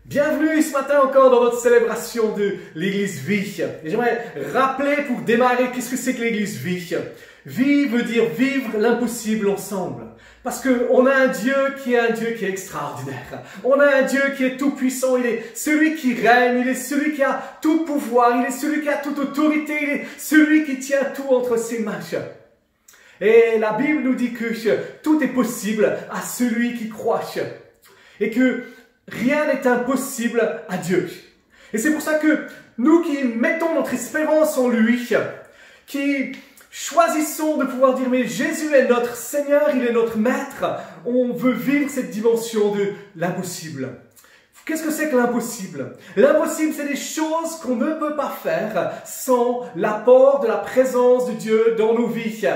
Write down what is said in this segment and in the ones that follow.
Bienvenue ce matin encore dans notre célébration de l'Église Vie. Et j'aimerais rappeler pour démarrer qu'est-ce que c'est que l'Église Vie. Vie veut dire vivre l'impossible ensemble. Parce qu'on a un Dieu qui est extraordinaire. On a un Dieu qui est tout puissant. Il est celui qui règne. Il est celui qui a tout pouvoir. Il est celui qui a toute autorité. Il est celui qui tient tout entre ses mains. Et la Bible nous dit que tout est possible à celui qui croit. Et que rien n'est impossible à Dieu. Et c'est pour ça que nous qui mettons notre espérance en lui, qui choisissons de pouvoir dire mais Jésus est notre Seigneur, il est notre Maître, on veut vivre cette dimension de l'impossible. Qu'est-ce que c'est que l'impossible? L'impossible, c'est des choses qu'on ne peut pas faire sans l'apport de la présence de Dieu dans nos vies.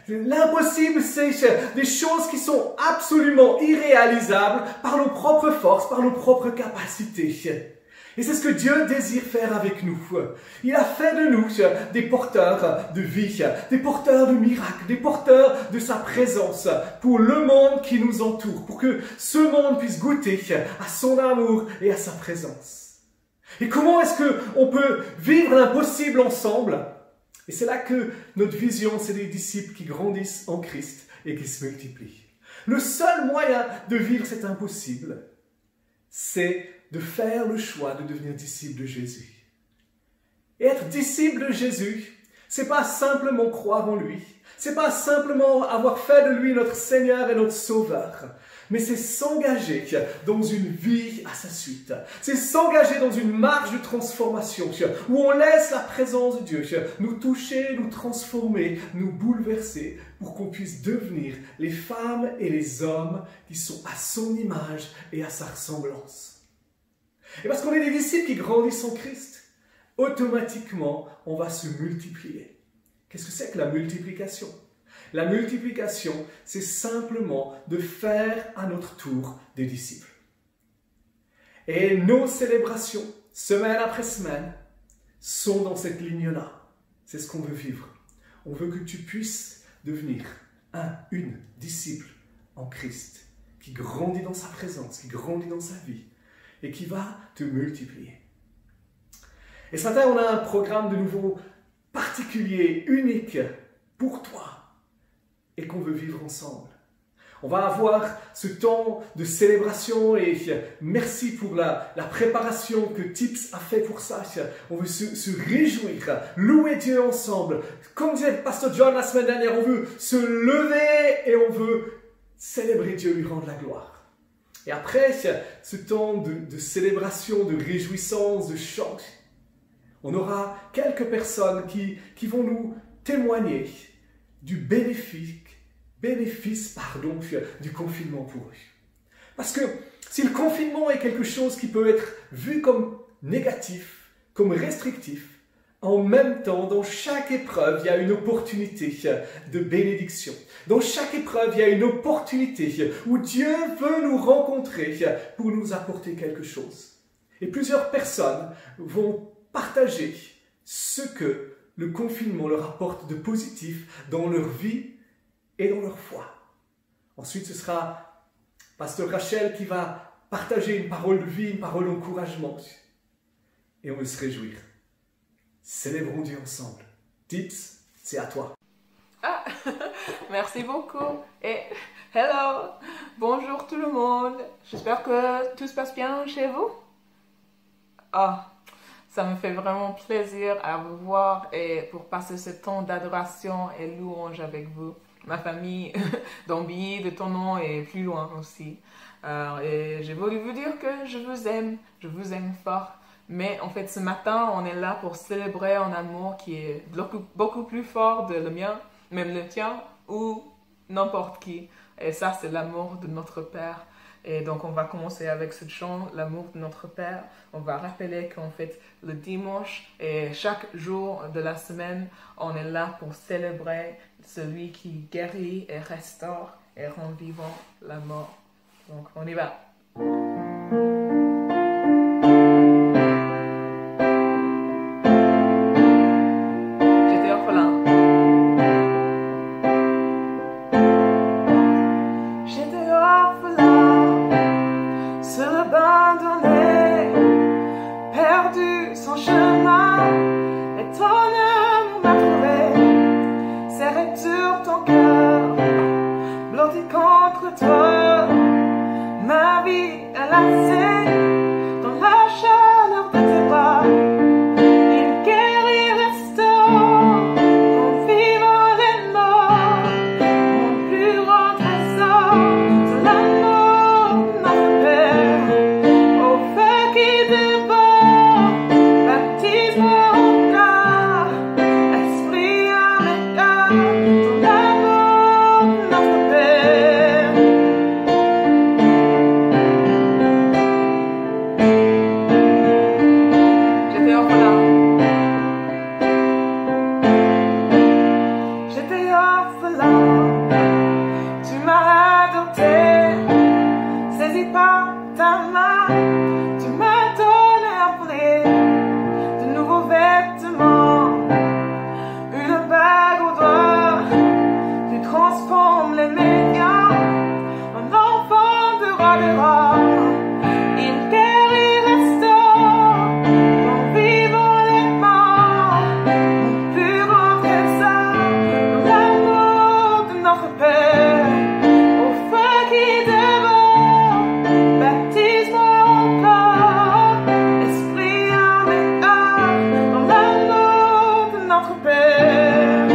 L'impossible, c'est des choses qui sont absolument irréalisables par nos propres forces, par nos propres capacités. Et c'est ce que Dieu désire faire avec nous. Il a fait de nous des porteurs de vie, des porteurs de miracles, des porteurs de sa présence pour le monde qui nous entoure, pour que ce monde puisse goûter à son amour et à sa présence. Et comment est-ce qu'on peut vivre l'impossible ensemble? Et c'est là que notre vision, c'est des disciples qui grandissent en Christ et qui se multiplient. Le seul moyen de vivre cet impossible, c'est de faire le choix de devenir disciple de Jésus. Et être disciple de Jésus, c'est pas simplement croire en lui, c'est pas simplement avoir fait de lui notre Seigneur et notre Sauveur, mais c'est s'engager dans une vie à sa suite. C'est s'engager dans une marche de transformation où on laisse la présence de Dieu nous toucher, nous transformer, nous bouleverser pour qu'on puisse devenir les femmes et les hommes qui sont à son image et à sa ressemblance. Et parce qu'on est des disciples qui grandissent en Christ, automatiquement, on va se multiplier. Qu'est-ce que c'est que la multiplication? La multiplication, c'est simplement de faire à notre tour des disciples. Et nos célébrations, semaine après semaine, sont dans cette ligne-là. C'est ce qu'on veut vivre. On veut que tu puisses devenir une disciple en Christ, qui grandit dans sa présence, qui grandit dans sa vie, et qui va te multiplier. Et ce matin, on a un programme de nouveau particulier, unique pour toi, et qu'on veut vivre ensemble. On va avoir ce temps de célébration et merci pour la préparation que Tips a fait pour ça. On veut se réjouir, louer Dieu ensemble. Comme disait le pasteur John la semaine dernière, on veut se lever et on veut célébrer Dieu, lui rendre la gloire. Et après ce temps de célébration, de réjouissance, de chant, on aura quelques personnes qui vont nous témoigner du bénéfice du confinement pour eux. Parce que si le confinement est quelque chose qui peut être vu comme négatif, comme restrictif, en même temps, dans chaque épreuve, il y a une opportunité de bénédiction. Dans chaque épreuve, il y a une opportunité où Dieu veut nous rencontrer pour nous apporter quelque chose. Et plusieurs personnes vont partager ce que le confinement leur apporte de positif dans leur vie et dans leur foi. Ensuite, ce sera Pasteur Rachel qui va partager une parole de vie, une parole d'encouragement. Et on veut se réjouir. Célébrons Dieu ensemble. Tips, c'est à toi. Ah, merci beaucoup. Et hello, bonjour tout le monde. J'espère que tout se passe bien chez vous. Ah, ça me fait vraiment plaisir à vous voir et pour passer ce temps d'adoration et louange avec vous. Ma famille d'Ambilly, de Thonon et plus loin aussi. Et j'ai voulu vous dire que je vous aime fort. Mais en fait, ce matin, on est là pour célébrer un amour qui est beaucoup plus fort que le mien, même le tien, ou n'importe qui. Et ça, c'est l'amour de notre Père. Et donc, on va commencer avec ce chant, l'amour de notre Père. On va rappeler qu'en fait, le dimanche et chaque jour de la semaine, on est là pour célébrer celui qui guérit et restaure et rend vivant la mort. Donc, on y va. J'étais orphelin, seul abandonné. de toi. Ma vie est lassée dans la chaleur de tes bras. Il guérit, restaure, confirme les morts. Mon plus grand trésor, c'est l'amour de notre Père. Au feu qui dévore, baptise-moi encore. Esprit amical, ton l'amour de notre Père. J'étais orphelin. J'étais orphelin. Tu m'as adopté, saisi par ta main. Tu m'as donné à voler de nouveaux vêtements, une bague au doigt. Tu transformes les médias en enfant de roi des rois. Il guérit, restaure, en vivant les morts. Mon plus grand trésor, l'amour de notre Père. Au feu qui dévore, baptise-moi encore. Esprit amical, dans l'amour de notre Père.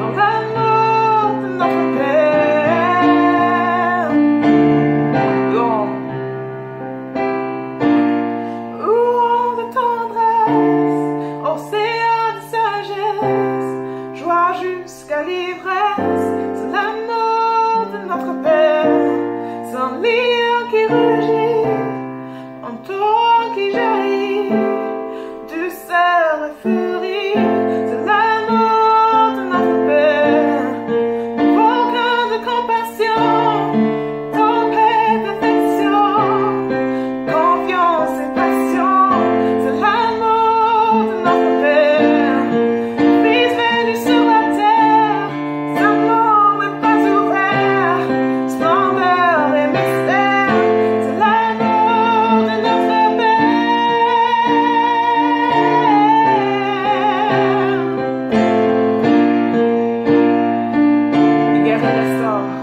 Dans l'amour de notre Père. Ouan de tendresse, océan de sagesse, joie jusqu'à l'ivresse, c'est l'amour de notre Père. C'est un lion qui rugit, un torrent qui jaillit, douceur et furie, c'est l'amour de notre Père. Volcan de compassion, tempête d'affection, confiance et passion, c'est l'amour de notre Père. Fils venu sur la terre, sa mort n'est pas ouvert, splendeur et mystère, c'est l'amour de notre Père. Il guérit, restaure.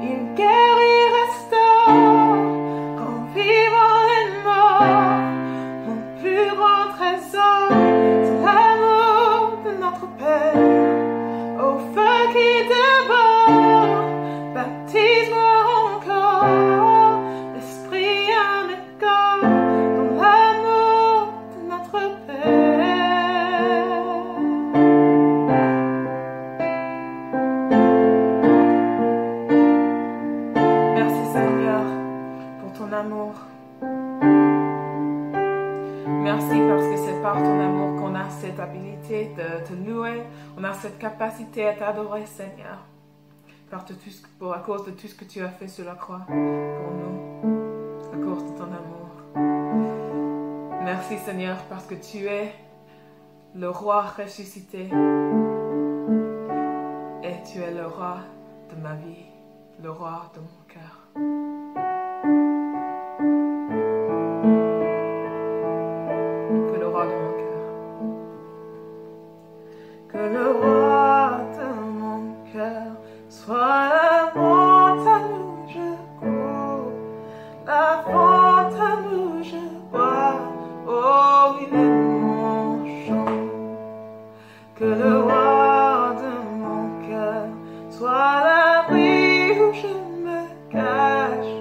Il guérit, restaure, confirmant les morts. Mon plus grand trésor, c'est l'amour de notre Père. Au feu qui dévore, baptise-moi encore. Esprit amical, dans l'amour de notre Père. Merci Seigneur pour ton amour. Merci parce que c'est par ton amour qu'on a cette habilité de te louer, on a cette capacité à t'adorer Seigneur. À cause de tout ce que tu as fait sur la croix pour nous, à cause de ton amour. Merci Seigneur parce que tu es le roi ressuscité et tu es le roi de ma vie, le roi de mon cœur. Que le roi de mon cœur, que le roi de mon cœur soit la montagne où je cours, la fontaine où je bois, oh il est mon chant. Que le roi de mon cœur soit l'abri où je me cache,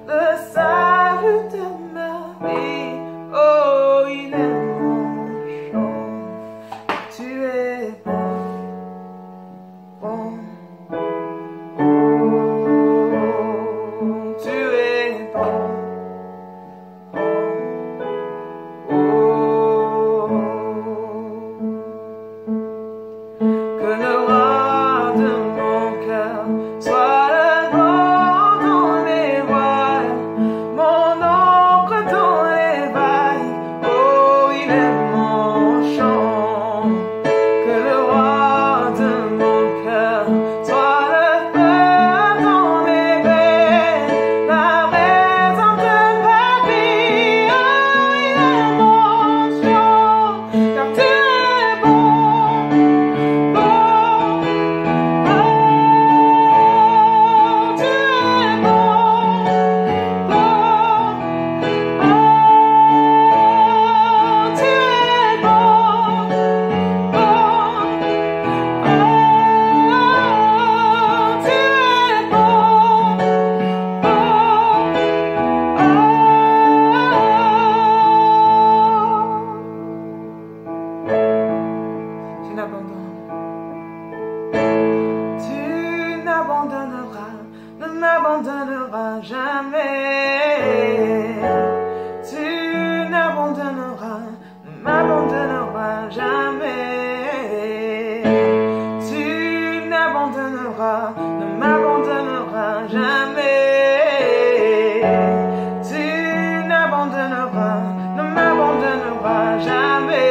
le salut de ma vie, oh il est mon chant. Tu es bon, bon, tu es bon, bon, ne m'abandonneras jamais. Tu n'abandonneras, ne m'abandonneras jamais. Tu n'abandonneras, ne m'abandonneras jamais. Tu n'abandonneras, ne m'abandonneras jamais.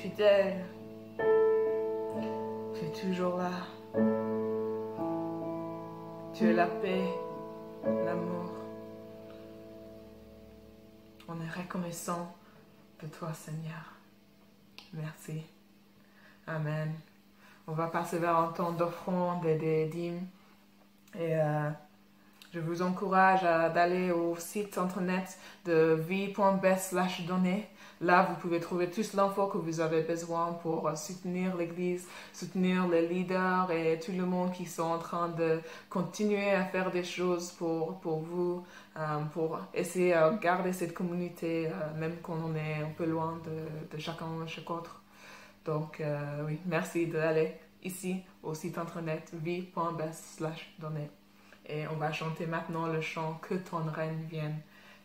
fidèle. Tu es toujours là. Tu es la paix, l'amour. On est reconnaissant de toi, Seigneur. Merci. Amen. On va passer vers un temps d'offrande et des dîmes. Et je vous encourage d'aller au site internet de vie.be/donner. Là, vous pouvez trouver toute l'info que vous avez besoin pour soutenir l'Église, soutenir les leaders et tout le monde qui sont en train de continuer à faire des choses pour vous, pour essayer de garder cette communauté, même quand on est un peu loin de chacun chaque autre. Donc, oui, merci d'aller ici au site internet vie.be/donner. Et on va chanter maintenant le chant « Que ton règne vienne »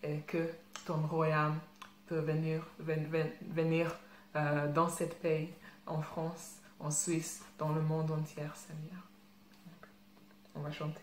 et que ton royaume peut venir dans cette pays, en France, en Suisse, dans le monde entier, Seigneur. On va chanter.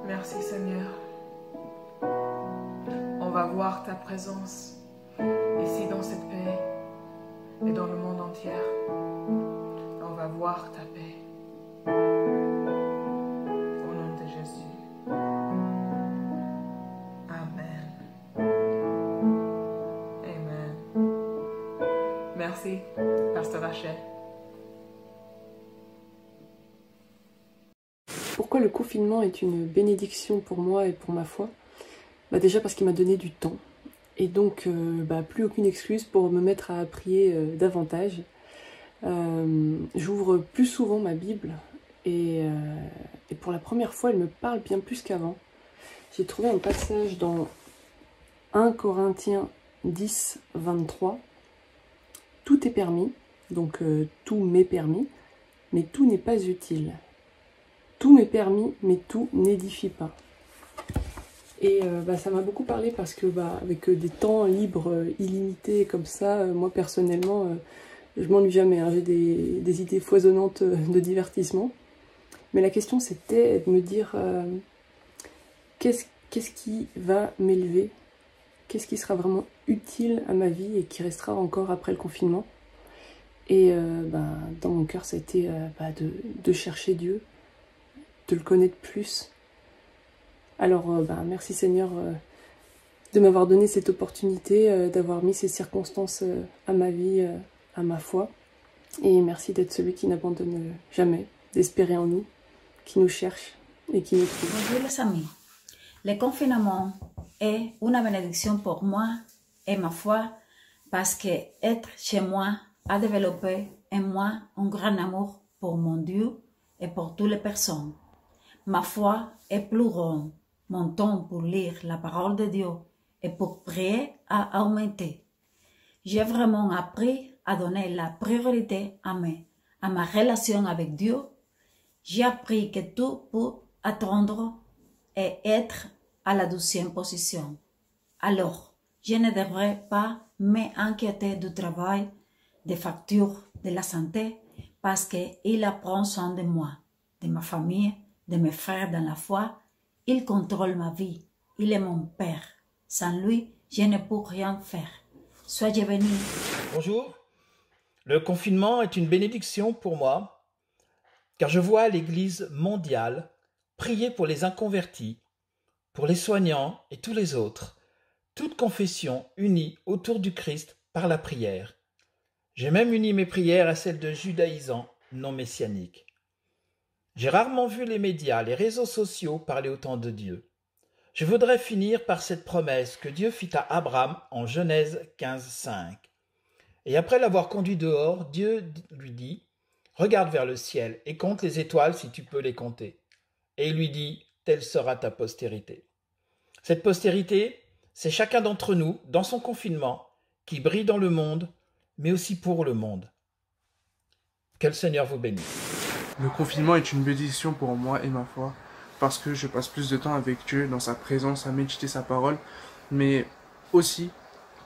Merci Seigneur. On va voir ta présence ici dans cette paix et dans le monde entier. On va voir ta paix. Au nom de Jésus. Amen. Amen. Merci, Pasteur Rachel. Pourquoi le confinement est une bénédiction pour moi et pour ma foi? Déjà parce qu'il m'a donné du temps. Et donc, plus aucune excuse pour me mettre à prier davantage. J'ouvre plus souvent ma Bible et pour la première fois, elle me parle bien plus qu'avant. J'ai trouvé un passage dans 1 Corinthiens 10, 23. Tout est permis, donc tout m'est permis, mais tout n'est pas utile. Tout m'est permis, mais tout n'édifie pas. Et ça m'a beaucoup parlé parce que avec des temps libres illimités comme ça, moi personnellement, je m'ennuie jamais. Hein, j'ai des idées foisonnantes de divertissement. Mais la question c'était de me dire qu'est-ce qui va m'élever? Qu'est-ce qui sera vraiment utile à ma vie et qui restera encore après le confinement? Et dans mon cœur, ça a été de chercher Dieu, de le connaître plus. Alors merci Seigneur de m'avoir donné cette opportunité, d'avoir mis ces circonstances à ma vie, à ma foi. Et merci d'être celui qui n'abandonne jamais, d'espérer en nous, qui nous cherche et qui nous trouve. Bonjour les amis. Le confinement est une bénédiction pour moi et ma foi parce que être chez moi a développé en moi un grand amour pour mon Dieu et pour toutes les personnes. Ma foi est plus grande. Mon temps pour lire la parole de Dieu et pour prier a augmenté. J'ai vraiment appris à donner la priorité à ma relation avec Dieu. J'ai appris que tout peut attendre et être à la 12e position. Alors, je ne devrais pas m'inquiéter du travail, des factures, de la santé, parce qu'il prend soin de moi, de ma famille, de mes frères dans la foi. Il contrôle ma vie. Il est mon Père. Sans lui, je ne peux rien faire. Soyez bénis. Bonjour. Le confinement est une bénédiction pour moi, car je vois l'Église mondiale prier pour les inconvertis, pour les soignants et tous les autres, toute confession unie autour du Christ par la prière. J'ai même uni mes prières à celles de judaïsants non messianiques. J'ai rarement vu les médias, les réseaux sociaux parler autant de Dieu. Je voudrais finir par cette promesse que Dieu fit à Abraham en Genèse 15:5. Et après l'avoir conduit dehors, Dieu lui dit « Regarde vers le ciel et compte les étoiles si tu peux les compter. » Et il lui dit « Telle sera ta postérité. » Cette postérité, c'est chacun d'entre nous, dans son confinement, qui brille dans le monde, mais aussi pour le monde. Que le Seigneur vous bénisse. Le confinement est une bénédiction pour moi et ma foi, parce que je passe plus de temps avec Dieu, dans sa présence, à méditer sa parole, mais aussi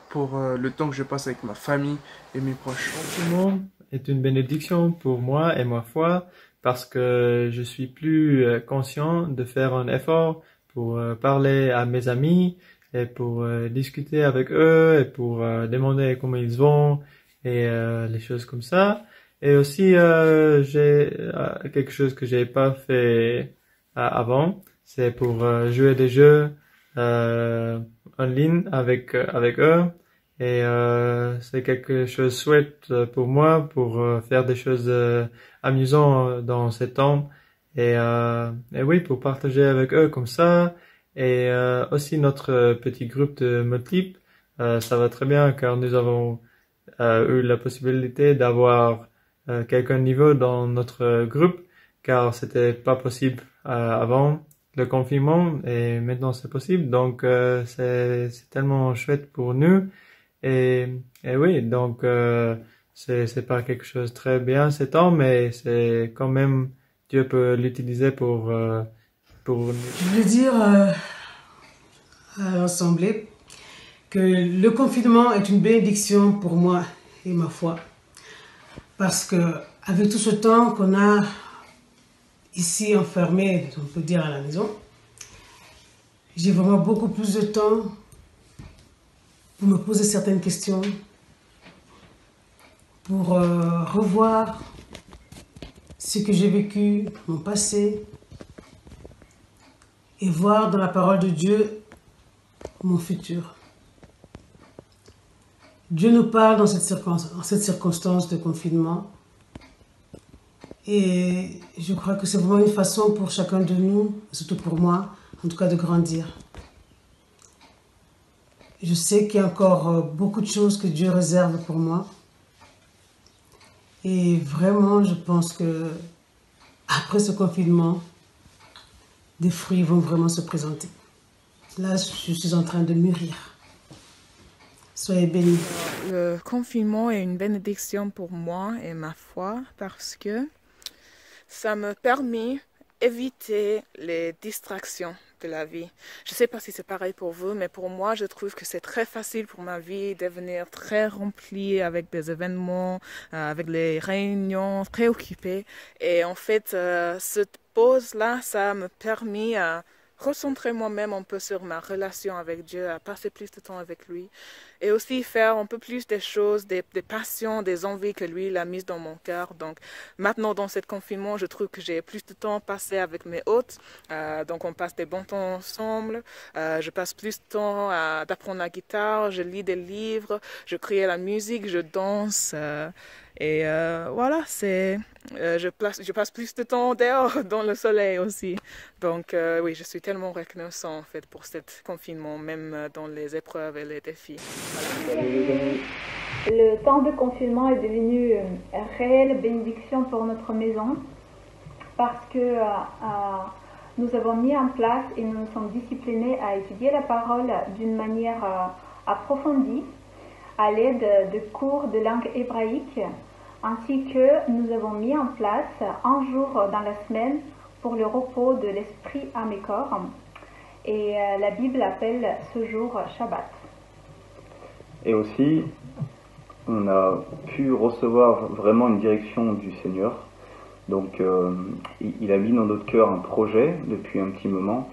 pour le temps que je passe avec ma famille et mes proches. Le confinement est une bénédiction pour moi et ma foi, parce que je suis plus conscient de faire un effort pour parler à mes amis et pour discuter avec eux et pour demander comment ils vont et les choses comme ça. Et aussi, j'ai quelque chose que j'ai pas fait avant, c'est pour jouer des jeux en ligne avec eux. Et c'est quelque chose de chouette pour moi, pour faire des choses amusantes dans ces temps. Et oui, pour partager avec eux comme ça. Et aussi notre petit groupe de Motlip, ça va très bien car nous avons eu la possibilité d'avoir quelqu'un de niveau dans notre groupe, car c'était pas possible avant le confinement et maintenant c'est possible. Donc c'est tellement chouette pour nous. Et oui, donc c'est pas quelque chose de très bien ces temps, mais c'est quand même Dieu peut l'utiliser pour nous. Je veux dire à l'Assemblée que le confinement est une bénédiction pour moi et ma foi, parce que avec tout ce temps qu'on a ici enfermé, on peut dire à la maison, j'ai vraiment beaucoup plus de temps pour me poser certaines questions, pour revoir ce que j'ai vécu, mon passé, et voir dans la parole de Dieu mon futur. Dieu nous parle dans cette circonstance de confinement, et je crois que c'est vraiment une façon pour chacun de nous, surtout pour moi, en tout cas de grandir. Je sais qu'il y a encore beaucoup de choses que Dieu réserve pour moi. Et vraiment, je pense que après ce confinement, des fruits vont vraiment se présenter. Là, je suis en train de mûrir. Soyez bénis. Le confinement est une bénédiction pour moi et ma foi parce que ça me permet d'éviter les distractions de la vie. Je ne sais pas si c'est pareil pour vous, mais pour moi, je trouve que c'est très facile pour ma vie de devenir très remplie avec des événements, avec les réunions, très occupée. Et en fait, cette pause-là, ça me permet à recentrer moi-même un peu sur ma relation avec Dieu, à passer plus de temps avec lui et aussi faire un peu plus des choses, des passions, des envies que lui il a mises dans mon cœur. Donc maintenant dans ce confinement, je trouve que j'ai plus de temps passé avec mes hôtes, donc on passe des bons temps ensemble, je passe plus de temps à d'apprendre la guitare, je lis des livres, je crée la musique, je danse et voilà, je passe plus de temps dehors dans le soleil aussi. Donc oui, je suis tellement reconnaissant en fait pour ce confinement, même dans les épreuves et les défis. Voilà. Le temps de confinement est devenu une réelle bénédiction pour notre maison parce que nous avons mis en place et nous nous sommes disciplinés à étudier la parole d'une manière approfondie à l'aide de cours de langue hébraïque, ainsi que nous avons mis en place un jour dans la semaine pour le repos de l'esprit, âme et corps. Et la Bible appelle ce jour Shabbat. Et aussi, on a pu recevoir vraiment une direction du Seigneur. Donc, il a mis dans notre cœur un projet depuis un petit moment.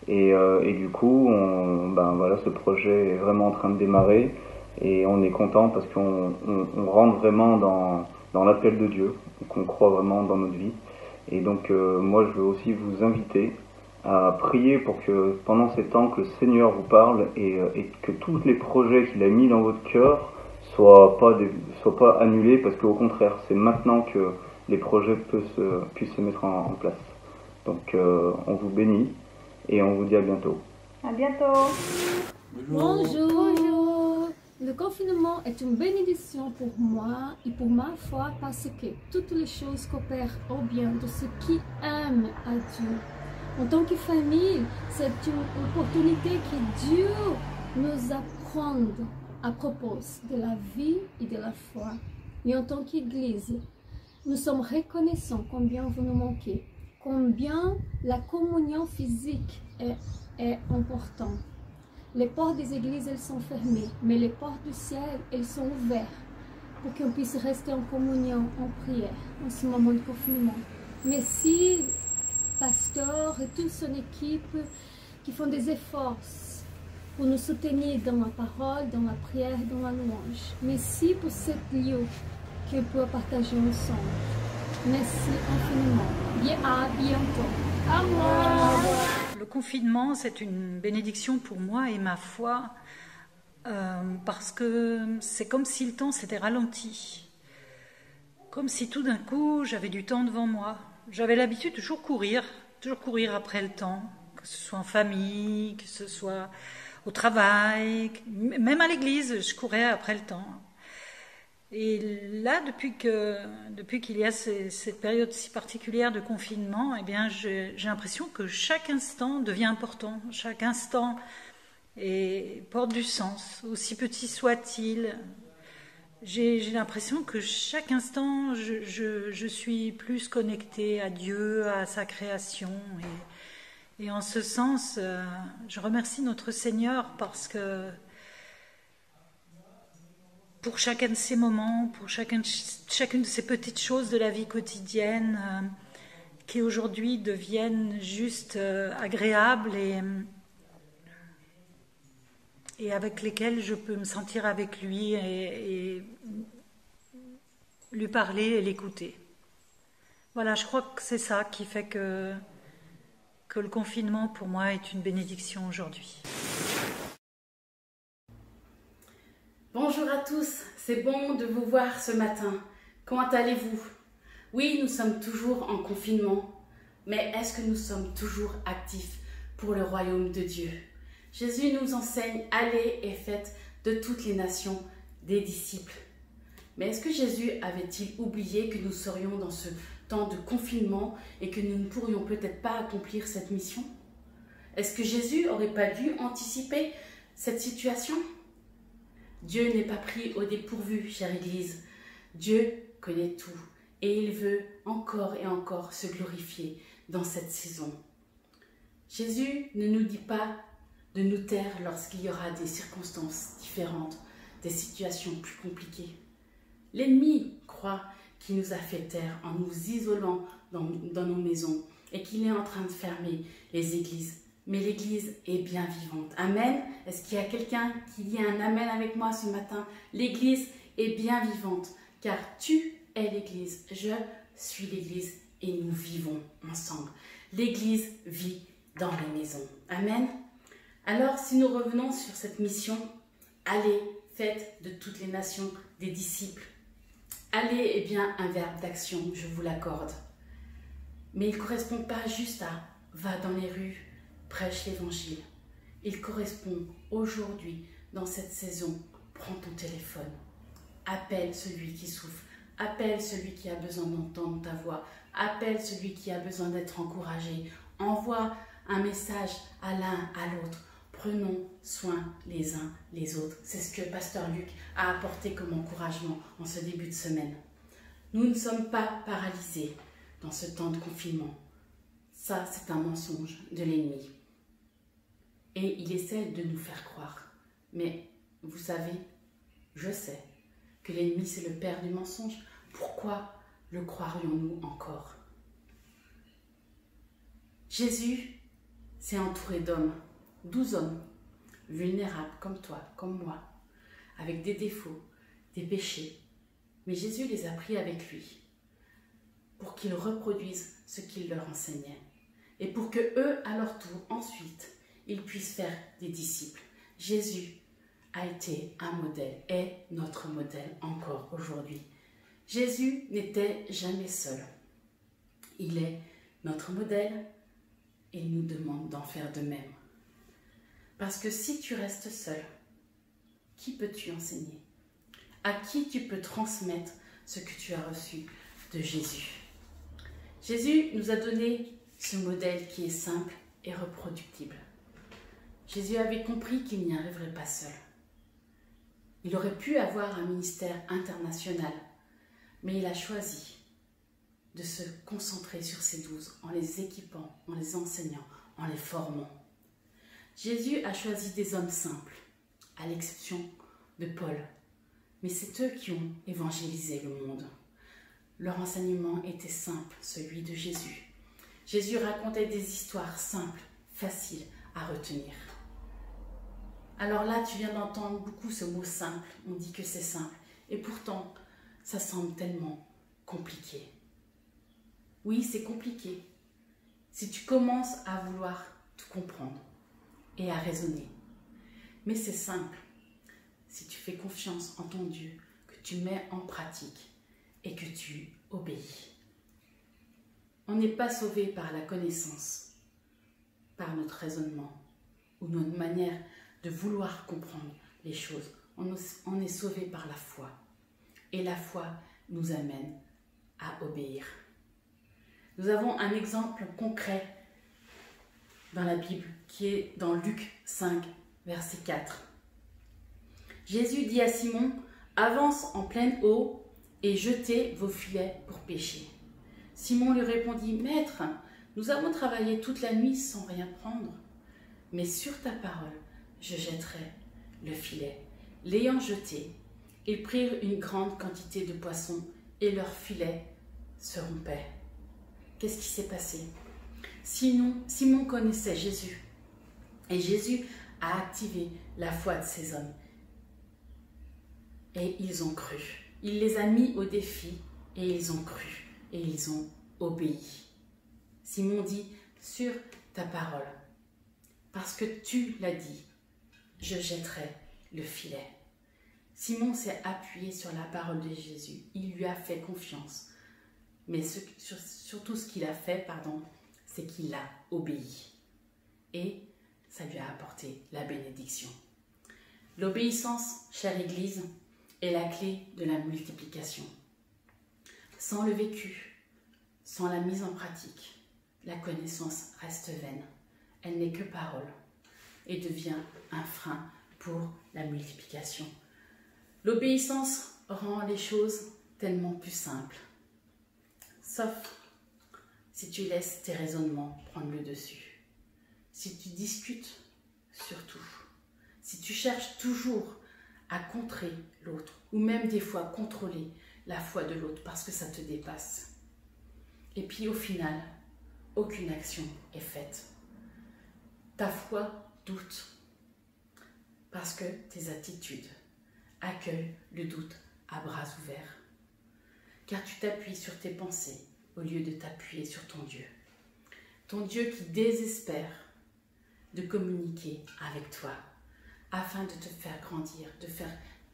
Et du coup, voilà, ce projet est vraiment en train de démarrer. Et on est content parce qu'on rentre vraiment dans l'appel de Dieu, qu'on croit vraiment dans notre vie. Et donc moi je veux aussi vous inviter à prier pour que pendant ces temps que le Seigneur vous parle et que tous les projets qu'il a mis dans votre cœur soient pas annulés, parce qu'au contraire c'est maintenant que les projets puissent se mettre en place. Donc on vous bénit et on vous dit à bientôt. À bientôt. Bonjour. Le confinement est une bénédiction pour moi et pour ma foi parce que toutes les choses coopèrent au bien de ceux qui aiment à Dieu. En tant que famille, c'est une opportunité que Dieu nous apprend à propos de la vie et de la foi. Et en tant qu'Église, nous sommes reconnaissants combien vous nous manquez, combien la communion physique est importante. Les portes des églises, elles sont fermées, mais les portes du ciel, elles sont ouvertes pour qu'on puisse rester en communion, en prière, en ce moment de confinement. Merci, pasteur et toute son équipe qui font des efforts pour nous soutenir dans la parole, dans la prière, dans la louange. Merci pour ce lieu qu'on peut partager ensemble. Merci infiniment. À bientôt. Au revoir. Le confinement, c'est une bénédiction pour moi et ma foi, parce que c'est comme si le temps s'était ralenti. Comme si tout d'un coup, j'avais du temps devant moi. J'avais l'habitude de toujours courir après le temps, que ce soit en famille, que ce soit au travail, même à l'église, je courais après le temps. Et là, depuis qu'il y a cette période si particulière de confinement, eh bien, j'ai l'impression que chaque instant devient important. Chaque instant porte du sens, aussi petit soit-il. J'ai l'impression que chaque instant, je suis plus connectée à Dieu, à sa création. Et en ce sens, je remercie notre Seigneur parce que pour chacun de ces moments, pour chacune de ces petites choses de la vie quotidienne qui aujourd'hui deviennent juste agréables et avec lesquelles je peux me sentir avec lui et lui parler et l'écouter. Voilà, je crois que c'est ça qui fait que le confinement pour moi est une bénédiction aujourd'hui. Bonjour à tous, c'est bon de vous voir ce matin. Comment allez-vous? Oui, nous sommes toujours en confinement, mais est-ce que nous sommes toujours actifs pour le royaume de Dieu? Jésus nous enseigne, allez et faites de toutes les nations des disciples. Mais est-ce que Jésus avait-il oublié que nous serions dans ce temps de confinement et que nous ne pourrions peut-être pas accomplir cette mission? Est-ce que Jésus n'aurait pas dû anticiper cette situation? Dieu n'est pas pris au dépourvu, chère Église. Dieu connaît tout et il veut encore et encore se glorifier dans cette saison. Jésus ne nous dit pas de nous taire lorsqu'il y aura des circonstances différentes, des situations plus compliquées. L'ennemi croit qu'il nous a fait taire en nous isolant dans nos maisons et qu'il est en train de fermer les églises. mais l'Église est bien vivante. Amen. Est-ce qu'il y a quelqu'un qui dit un amen avec moi ce matin? L'Église est bien vivante, car tu es l'Église, je suis l'Église et nous vivons ensemble. L'Église vit dans les maisons. Amen. Alors, si nous revenons sur cette mission, allez, faites de toutes les nations des disciples. Aller est bien un verbe d'action, je vous l'accorde. Mais il ne correspond pas juste à « va dans les rues, prêche l'évangile ». Il correspond aujourd'hui, dans cette saison, prends ton téléphone, appelle celui qui souffre, appelle celui qui a besoin d'entendre ta voix, appelle celui qui a besoin d'être encouragé, envoie un message à l'un, à l'autre. Prenons soin les uns les autres. C'est ce que Pasteur Luc a apporté comme encouragement en ce début de semaine. Nous ne sommes pas paralysés dans ce temps de confinement. Ça, c'est un mensonge de l'ennemi. Et il essaie de nous faire croire. Mais vous savez, je sais que l'ennemi, c'est le père du mensonge. Pourquoi le croirions-nous encore? Jésus s'est entouré d'hommes. 12 hommes, vulnérables comme toi, comme moi, avec des défauts, des péchés. Mais Jésus les a pris avec lui pour qu'ils reproduisent ce qu'il leur enseignait et pour que eux, à leur tour, ensuite, ils puissent faire des disciples. Jésus a été un modèle, est notre modèle encore aujourd'hui. Jésus n'était jamais seul. Il est notre modèle et il nous demande d'en faire de même. Parce que si tu restes seul, qui peux-tu enseigner? À qui tu peux transmettre ce que tu as reçu de Jésus? Jésus nous a donné ce modèle qui est simple et reproductible. Jésus avait compris qu'il n'y arriverait pas seul. Il aurait pu avoir un ministère international, mais il a choisi de se concentrer sur ses 12 en les équipant, en les enseignant, en les formant. Jésus a choisi des hommes simples, à l'exception de Paul, mais c'est eux qui ont évangélisé le monde. Leur enseignement était simple, celui de Jésus. Jésus racontait des histoires simples, faciles à retenir. Alors là, tu viens d'entendre beaucoup ce mot simple, on dit que c'est simple, et pourtant, ça semble tellement compliqué. Oui, c'est compliqué, si tu commences à vouloir tout comprendre et à raisonner. Mais c'est simple, si tu fais confiance en ton Dieu, que tu mets en pratique et que tu obéis. On n'est pas sauvé par la connaissance, par notre raisonnement ou notre manière de vouloir comprendre les choses. On est sauvé par la foi. Et la foi nous amène à obéir. Nous avons un exemple concret dans la Bible qui est dans Luc 5, verset 4. Jésus dit à Simon, « Avance en pleine eau et jetez vos filets pour pêcher. » Simon lui répondit, « Maître, nous avons travaillé toute la nuit sans rien prendre, mais sur ta parole, je jetterai le filet. » L'ayant jeté, ils prirent une grande quantité de poissons et leur filet se rompait. Qu'est-ce qui s'est passé? Simon connaissait Jésus et Jésus a activé la foi de ces hommes. Et ils ont cru. Il les a mis au défi et ils ont cru et ils ont obéi. Simon dit, sur ta parole, parce que tu l'as dit, je jetterai le filet. Simon s'est appuyé sur la parole de Jésus. Il lui a fait confiance. Mais surtout ce qu'il a fait, c'est qu'il a obéi. Et ça lui a apporté la bénédiction. L'obéissance, chère Église, est la clé de la multiplication. Sans le vécu, sans la mise en pratique, la connaissance reste vaine. Elle n'est que parole et devient un frein pour la multiplication. L'obéissance rend les choses tellement plus simples. Sauf si tu laisses tes raisonnements prendre le dessus. Si tu discutes, surtout. Si tu cherches toujours à contrer l'autre, ou même des fois contrôler la foi de l'autre parce que ça te dépasse. Et puis au final, aucune action est faite. ta foi doute. Parce que tes attitudes accueillent le doute à bras ouverts. Car tu t'appuies sur tes pensées au lieu de t'appuyer sur ton Dieu. Ton Dieu qui désespère de communiquer avec toi afin de te faire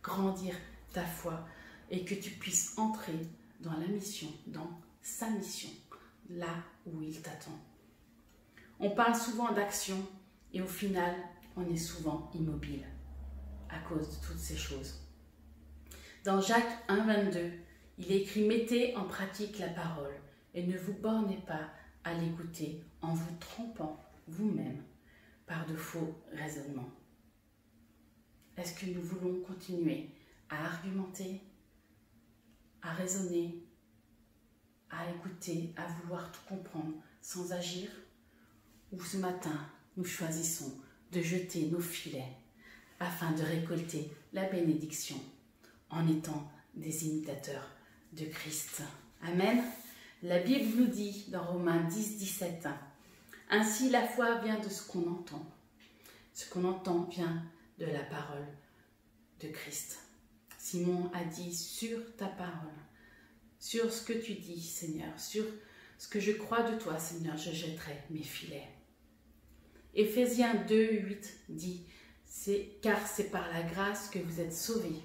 grandir ta foi et que tu puisses entrer dans la mission, dans sa mission, là où il t'attend. On parle souvent d'action et au final, on est souvent immobile à cause de toutes ces choses. Dans Jacques 1, 22, il est écrit « Mettez en pratique la parole et ne vous bornez pas à l'écouter en vous trompant vous-même par de faux raisonnements. » Est-ce que nous voulons continuer à argumenter, à raisonner, à écouter, à vouloir tout comprendre sans agir? Ou ce matin, nous choisissons de jeter nos filets afin de récolter la bénédiction en étant des imitateurs de Christ. Amen. La Bible nous dit dans Romains 10, 17, « Ainsi la foi vient de ce qu'on entend. Ce qu'on entend vient de la parole de Christ. » Simon a dit « Sur ta parole, sur ce que tu dis, Seigneur, sur ce que je crois de toi, Seigneur, je jetterai mes filets. » Éphésiens 2, 8 dit « Car c'est par la grâce que vous êtes sauvés,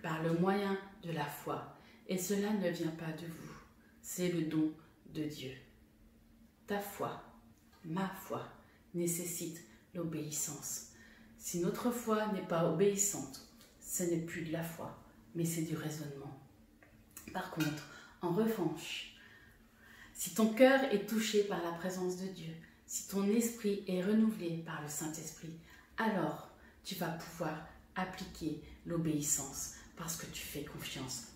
par le moyen de la foi, et cela ne vient pas de vous, c'est le don de Dieu. » Ta foi, ma foi, nécessite l'obéissance. Si notre foi n'est pas obéissante, ce n'est plus de la foi, mais c'est du raisonnement. Par contre, en revanche, si ton cœur est touché par la présence de Dieu, si ton esprit est renouvelé par le Saint-Esprit, alors tu vas pouvoir appliquer l'obéissance parce que tu fais confiance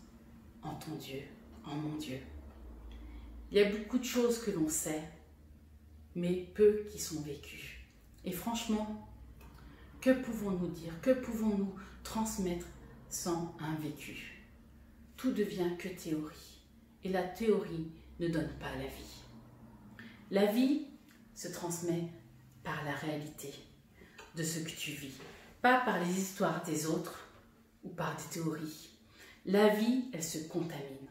en ton Dieu, en mon Dieu. Il y a beaucoup de choses que l'on sait, mais peu qui sont vécues. Et franchement, que pouvons-nous dire, que pouvons-nous transmettre sans un vécu? Tout devient que théorie, et la théorie ne donne pas la vie. La vie se transmet par la réalité de ce que tu vis, pas par les histoires des autres ou par des théories. La vie, elle se contamine.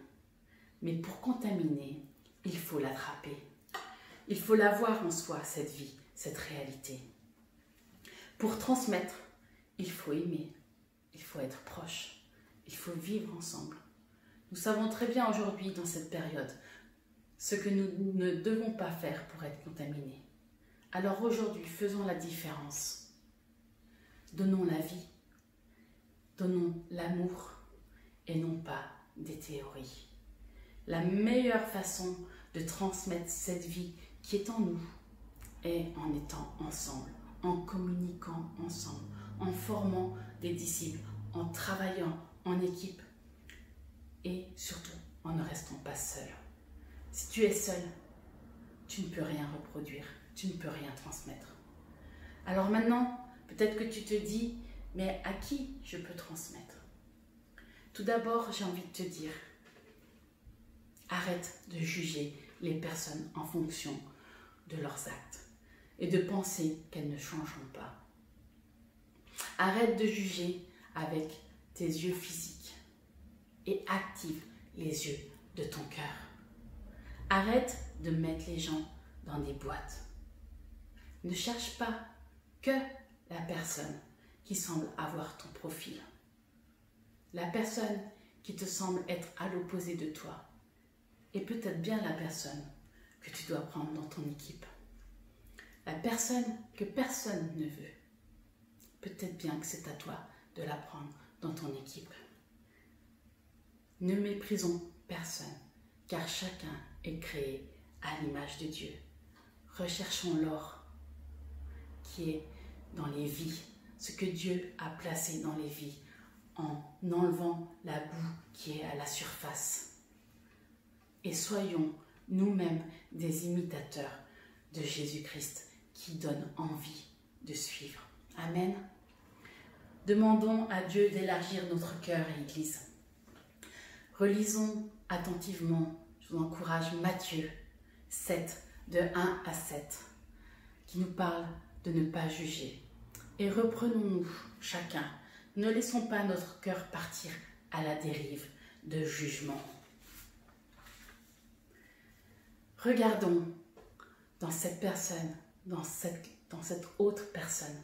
Mais pour contaminer, il faut l'attraper. Il faut l'avoir en soi, cette vie, cette réalité. Pour transmettre, il faut aimer, il faut être proche, il faut vivre ensemble. Nous savons très bien aujourd'hui, dans cette période, ce que nous ne devons pas faire pour être contaminés. Alors aujourd'hui, faisons la différence. Donnons la vie, donnons l'amour et non pas des théories. La meilleure façon de transmettre cette vie qui est en nous est en étant ensemble, en communiquant ensemble, en formant des disciples, en travaillant en équipe et surtout en ne restant pas seul. Si tu es seul, tu ne peux rien reproduire, tu ne peux rien transmettre. Alors maintenant, peut-être que tu te dis, mais à qui je peux transmettre? Tout d'abord, j'ai envie de te dire, arrête de juger les personnes en fonction de leurs actes et de penser qu'elles ne changeront pas. Arrête de juger avec tes yeux physiques et active les yeux de ton cœur. Arrête de mettre les gens dans des boîtes. Ne cherche pas que la personne qui semble avoir ton profil. La personne qui te semble être à l'opposé de toi est peut-être bien la personne que tu dois prendre dans ton équipe. La personne que personne ne veut, peut-être bien que c'est à toi de la prendre dans ton équipe. Ne méprisons personne, car chacun est créé à l'image de Dieu. Recherchons l'or qui est dans les vies, ce que Dieu a placé dans les vies, en enlevant la boue qui est à la surface. Et soyons nous-mêmes des imitateurs de Jésus-Christ qui donne envie de suivre. Amen. Demandons à Dieu d'élargir notre cœur, Église. Relisons attentivement, je vous encourage, Matthieu 7, de 1 à 7, qui nous parle de ne pas juger. Et reprenons-nous chacun. Ne laissons pas notre cœur partir à la dérive de jugement. Regardons dans cette personne, dans cette autre personne,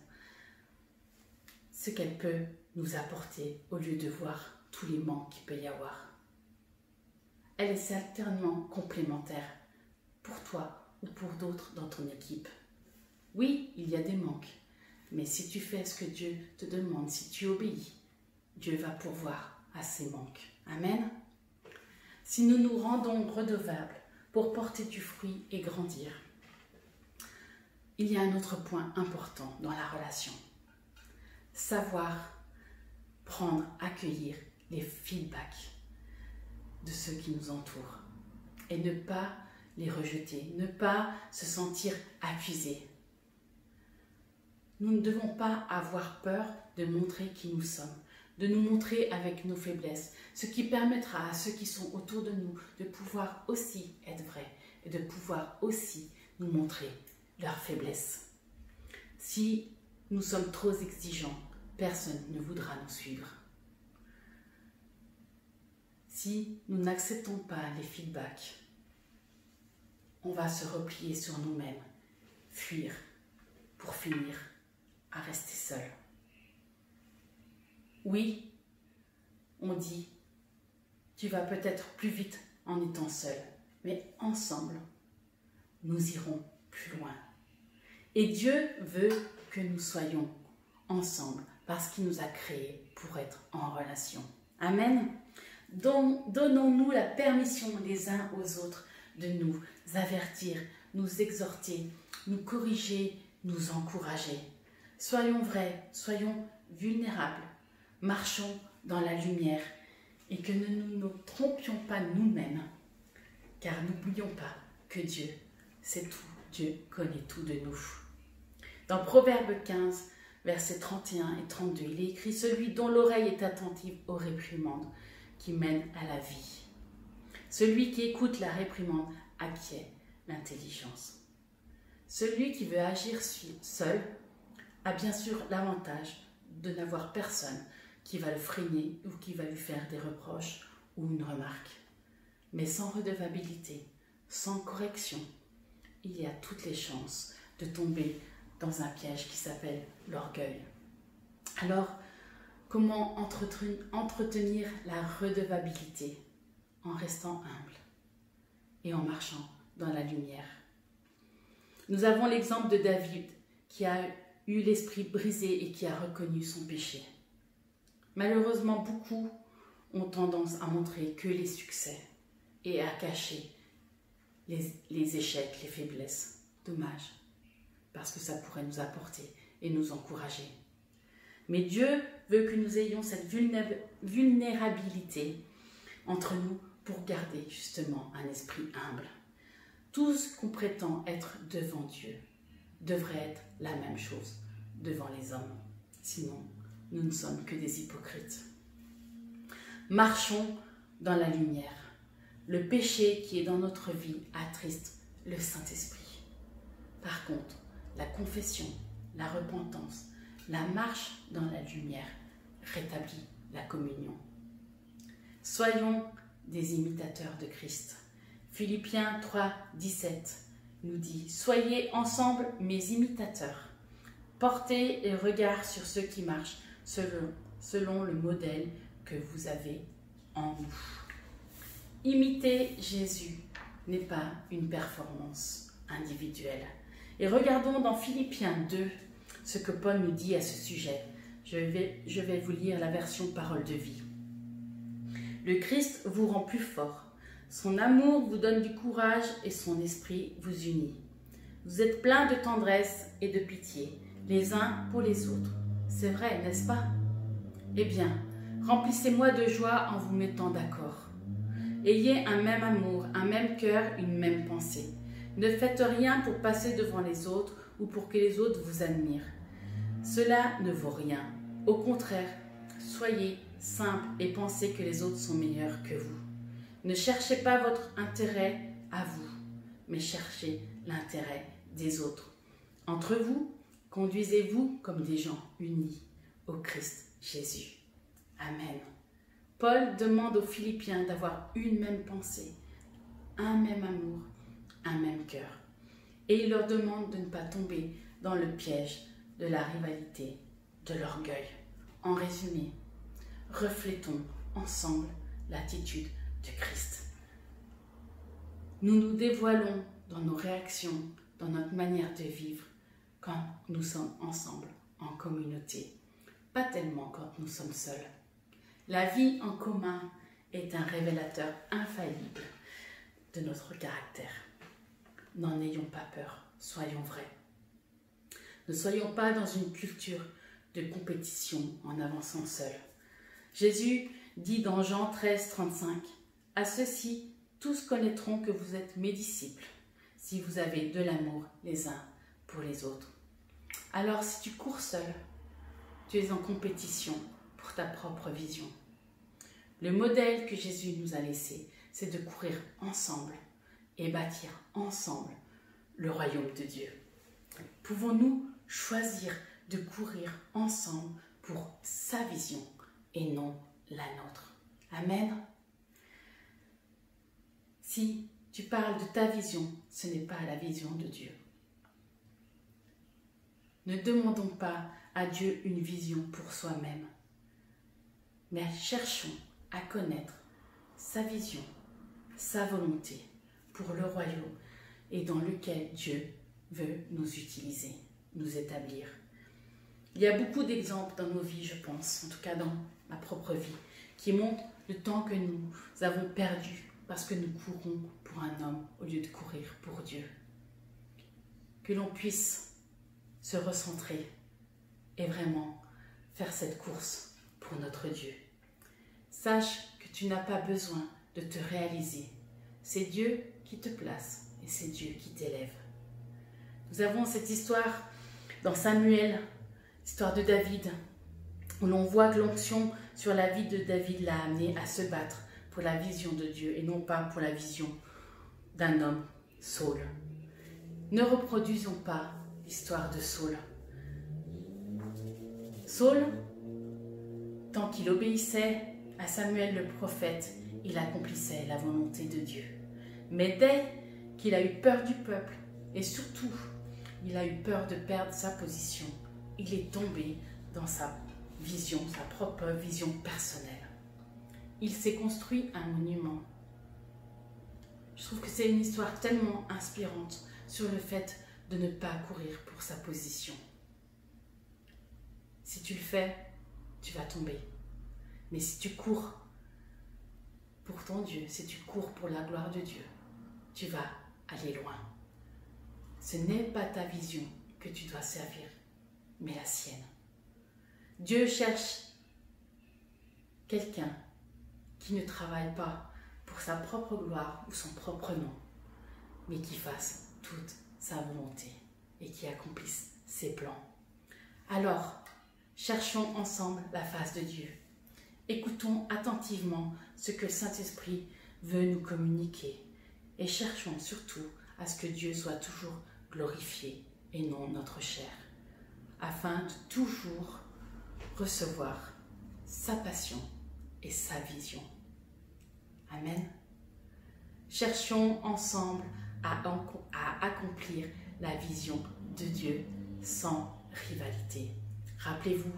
ce qu'elle peut nous apporter au lieu de voir tous les manques qu'il peut y avoir. Elle est certainement complémentaire pour toi ou pour d'autres dans ton équipe. Oui, il y a des manques, mais si tu fais ce que Dieu te demande, si tu obéis, Dieu va pourvoir à ces manques. Amen. Si nous nous rendons redevables pour porter du fruit et grandir, il y a un autre point important dans la relation. Savoir prendre, accueillir les feedbacks de ceux qui nous entourent et ne pas les rejeter, ne pas se sentir accusé. Nous ne devons pas avoir peur de montrer qui nous sommes, de nous montrer avec nos faiblesses, ce qui permettra à ceux qui sont autour de nous de pouvoir aussi être vrais et de pouvoir aussi nous montrer leurs faiblesses. Si nous sommes trop exigeants, personne ne voudra nous suivre. Si nous n'acceptons pas les feedbacks, on va se replier sur nous-mêmes, fuir pour finir à rester seul. Oui, on dit, tu vas peut-être plus vite en étant seul, mais ensemble, nous irons plus loin. Et Dieu veut que nous soyons ensemble parce qu'il nous a créés pour être en relation. Amen. Donnons-nous la permission les uns aux autres de nous avertir, nous exhorter, nous corriger, nous encourager. Soyons vrais, soyons vulnérables, marchons dans la lumière et que nous ne nous trompions pas nous-mêmes, car n'oublions pas que Dieu sait tout, Dieu connaît tout de nous. Dans Proverbe 15, versets 31 et 32, il est écrit « Celui dont l'oreille est attentive aux réprimandes, qui mène à la vie. Celui qui écoute la réprimande acquiert l'intelligence. Celui qui veut agir seul a bien sûr l'avantage de n'avoir personne qui va le freiner ou qui va lui faire des reproches ou une remarque. Mais sans redevabilité, sans correction, il y a toutes les chances de tomber dans un piège qui s'appelle l'orgueil. Alors, comment entretenir la redevabilité en restant humble et en marchant dans la lumière? Nous avons l'exemple de David qui a eu l'esprit brisé et qui a reconnu son péché. Malheureusement, beaucoup ont tendance à montrer que les succès et à cacher les échecs, les faiblesses. Dommage, parce que ça pourrait nous apporter et nous encourager. Mais Dieu veut que nous ayons cette vulnérabilité entre nous pour garder justement un esprit humble. Tout ce qu'on prétend être devant Dieu devrait être la même chose devant les hommes. Sinon, nous ne sommes que des hypocrites. Marchons dans la lumière. Le péché qui est dans notre vie attriste le Saint-Esprit. Par contre, la confession, la repentance, la marche dans la lumière rétablit la communion. Soyons des imitateurs de Christ. Philippiens 3, 17 nous dit « Soyez ensemble mes imitateurs. Portez les regards sur ceux qui marchent selon le modèle que vous avez en nous. » Imiter Jésus n'est pas une performance individuelle. Et regardons dans Philippiens 2 ce que Paul nous dit à ce sujet. Je vais vous lire la version Parole de vie. Le Christ vous rend plus fort. Son amour vous donne du courage et son esprit vous unit. Vous êtes pleins de tendresse et de pitié, les uns pour les autres. C'est vrai, n'est-ce pas? Eh bien, remplissez-moi de joie en vous mettant d'accord. Ayez un même amour, un même cœur, une même pensée. Ne faites rien pour passer devant les autres ou pour que les autres vous admirent. Cela ne vaut rien. Au contraire, soyez simples et pensez que les autres sont meilleurs que vous. Ne cherchez pas votre intérêt à vous, mais cherchez l'intérêt des autres. Entre vous, Conduisez-vous comme des gens unis au Christ Jésus. Amen. Paul demande aux Philippiens d'avoir une même pensée, un même amour, un même cœur. Et il leur demande de ne pas tomber dans le piège de la rivalité, de l'orgueil. En résumé, reflétons ensemble l'attitude de Christ. Nous nous dévoilons dans nos réactions, dans notre manière de vivre, quand nous sommes ensemble, en communauté. Pas tellement quand nous sommes seuls. La vie en commun est un révélateur infaillible de notre caractère. N'en ayons pas peur, soyons vrais. Ne soyons pas dans une culture de compétition en avançant seuls. Jésus dit dans Jean 13, 35, « À ceux-ci, tous connaîtront que vous êtes mes disciples, si vous avez de l'amour les uns pour les autres. » Alors si tu cours seul, tu es en compétition pour ta propre vision. Le modèle que Jésus nous a laissé, c'est de courir ensemble et bâtir ensemble le royaume de Dieu. Pouvons-nous choisir de courir ensemble pour sa vision et non la nôtre? Amen. Si tu parles de ta vision, ce n'est pas la vision de Dieu. Ne demandons pas à Dieu une vision pour soi-même, mais cherchons à connaître sa vision, sa volonté pour le royaume et dans lequel Dieu veut nous utiliser, nous établir. Il y a beaucoup d'exemples dans nos vies, je pense, en tout cas dans ma propre vie, qui montrent le temps que nous avons perdu parce que nous courons pour un homme au lieu de courir pour Dieu. Que l'on puisse se recentrer et vraiment faire cette course pour notre Dieu. Sache que tu n'as pas besoin de te réaliser. C'est Dieu qui te place et c'est Dieu qui t'élève. Nous avons cette histoire dans Samuel, l'histoire de David, où l'on voit que l'onction sur la vie de David l'a amené à se battre pour la vision de Dieu et non pas pour la vision d'un homme, Saul. Ne reproduisons pas l'histoire de Saul. Saul, tant qu'il obéissait à Samuel le prophète, il accomplissait la volonté de Dieu. Mais dès qu'il a eu peur du peuple, et surtout, il a eu peur de perdre sa position, il est tombé dans sa vision, sa propre vision personnelle. Il s'est construit un monument. Je trouve que c'est une histoire tellement inspirante sur le fait de ne pas courir pour sa position. Si tu le fais, tu vas tomber. Mais si tu cours pour ton Dieu, si tu cours pour la gloire de Dieu, tu vas aller loin. Ce n'est pas ta vision que tu dois servir, mais la sienne. Dieu cherche quelqu'un qui ne travaille pas pour sa propre gloire ou son propre nom, mais qui fasse toute sa volonté et qui accomplisse ses plans. Alors, cherchons ensemble la face de Dieu. Écoutons attentivement ce que le Saint-Esprit veut nous communiquer et cherchons surtout à ce que Dieu soit toujours glorifié et non notre chair, afin de toujours recevoir sa passion et sa vision. Amen. Cherchons ensemble à accomplir la vision de Dieu sans rivalité. Rappelez-vous,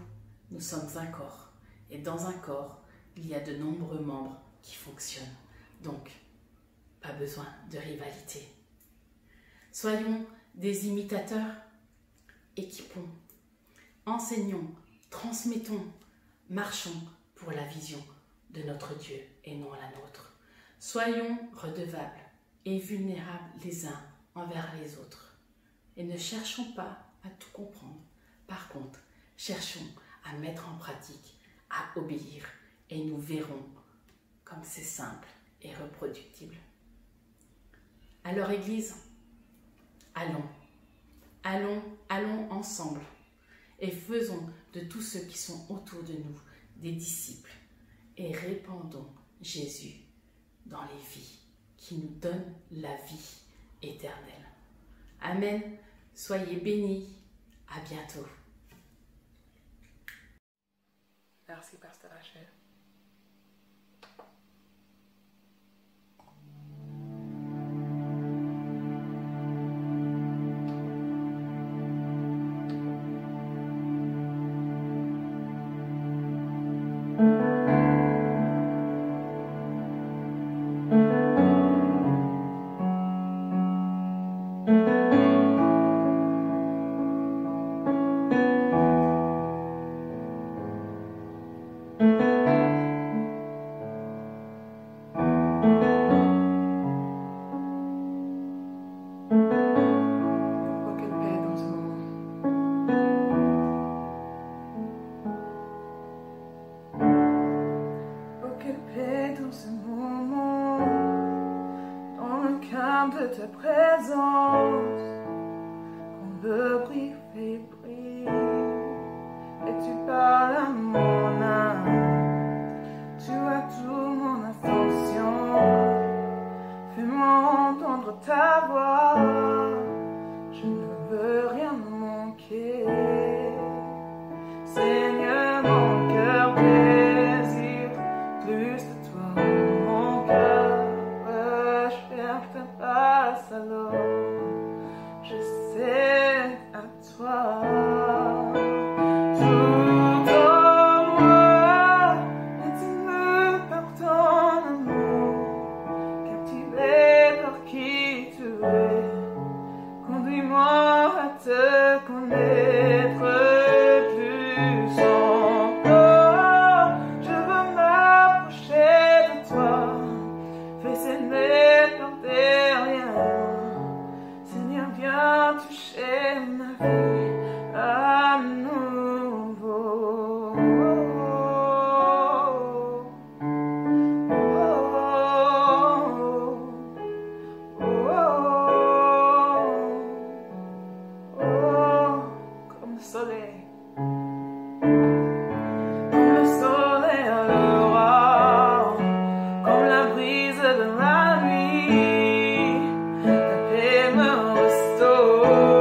nous sommes un corps et dans un corps, il y a de nombreux membres qui fonctionnent. Donc, pas besoin de rivalité. Soyons des imitateurs, équipons, enseignons, transmettons, marchons pour la vision de notre Dieu et non la nôtre. Soyons redevables et vulnérables les uns envers les autres. Et ne cherchons pas à tout comprendre. Par contre, cherchons à mettre en pratique, à obéir, et nous verrons comme c'est simple et reproductible. Alors Église, allons ensemble et faisons de tous ceux qui sont autour de nous des disciples et répandons Jésus dans les vies qui nous donne la vie éternelle. Amen. Soyez bénis. À bientôt. Merci, Pasteur Rachel. De ta présence, quand le bruit fait briller, et tu parles à mon âme, tu as tout mon attention, fais-moi entendre ta voix, je ne veux rien manquer. Seigneur, mon cœur désire plus de toi, mon cœur recherche ta face, alors je sais à toi. Tout en moi est ému par ton amour, captivé par qui tu es. Conduis-moi à te connaître plus encore. Je veux m'approcher de toi, fais s'aimer par derrière moi. Seigneur, viens toucher ma vie à nouveau. Comme le soleil, à l'aurore, comme la brise de la nuit, ta paix me restaure,